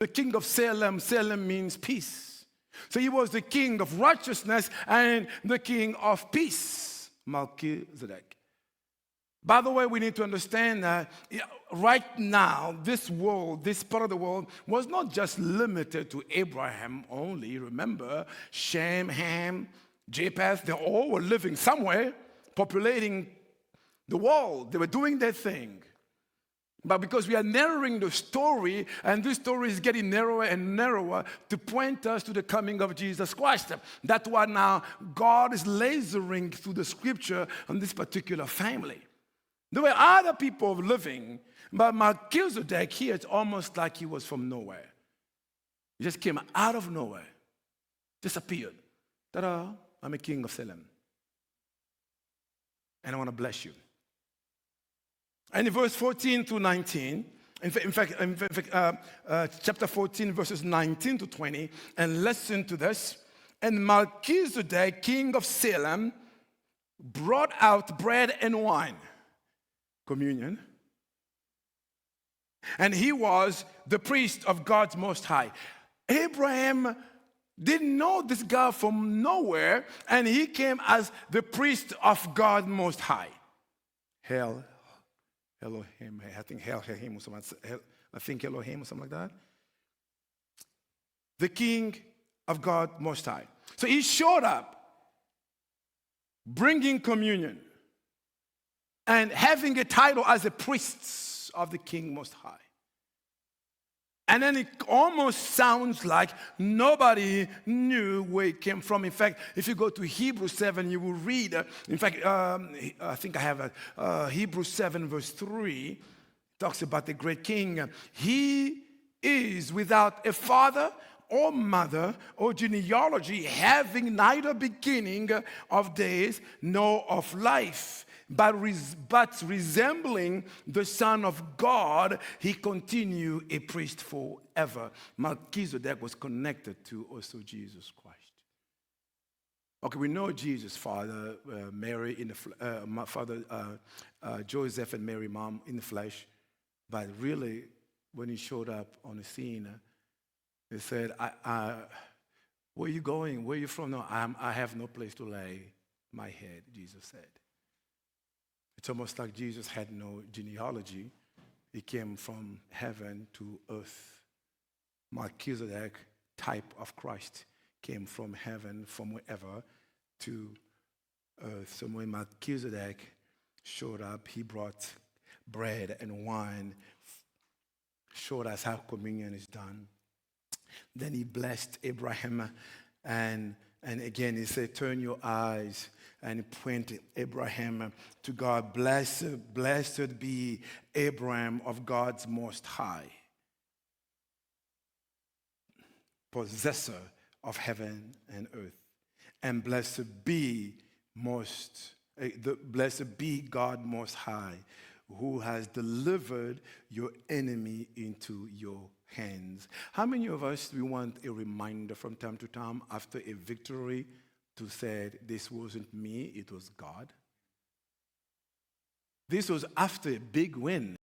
the king of Salem. Salem means peace. So he was the king of righteousness and the king of peace, Melchizedek. By the way, we need to understand that right now, this world, this part of the world, was not just limited to Abraham only. Remember, Shem, Ham, Japheth, they all were living somewhere, populating the world. They were doing their thing. But because we are narrowing the story, and this story is getting narrower and narrower to point us to the coming of Jesus Christ. That's why now God is lasering through the scripture on this particular family. There were other people living, but Melchizedek here, it's almost like he was from nowhere. He just came out of nowhere, just appeared. Ta-da, I'm a king of Salem. And I want to bless you. And in verse 14 to 19, chapter 14, verses 19 to 20, and listen to this. And Melchizedek, king of Salem, brought out bread and wine, communion, and he was the priest of God's Most High. Abraham didn't know this guy from nowhere, and he came as the priest of God Most High. Elohim, I think Elohim or something like that. The king of God Most High. So he showed up, bringing communion, and having a title as a priest of the King Most High. And then it almost sounds like nobody knew where it came from. In fact, if you go to Hebrews 7, you will read, in fact, I think I have Hebrews 7 verse 3, talks about the great king. He is without a father or mother or genealogy, having neither beginning of days nor of life. But resembling the Son of God, he continued a priest forever. Melchizedek was connected to also Jesus Christ. Okay, we know Jesus' father, Mary in the father Joseph and Mary, mom in the flesh. But really, when he showed up on the scene, he said, "Where are you going? Where are you from?" "No, I have no place to lay my head," Jesus said. It's almost like Jesus had no genealogy. He came from heaven to earth. Melchizedek, type of Christ, came from heaven, from wherever, to earth. So when Melchizedek showed up, he brought bread and wine, showed us how communion is done. Then he blessed Abraham, and again he said, "Turn your eyes," and he pointed Abraham to God. Blessed be Abraham of God's Most High, possessor of heaven and earth. And blessed be God Most High, who has delivered your enemy into your hands. How many of us, we want a reminder from time to time after a victory to say, this wasn't me, it was God? This was after a big win.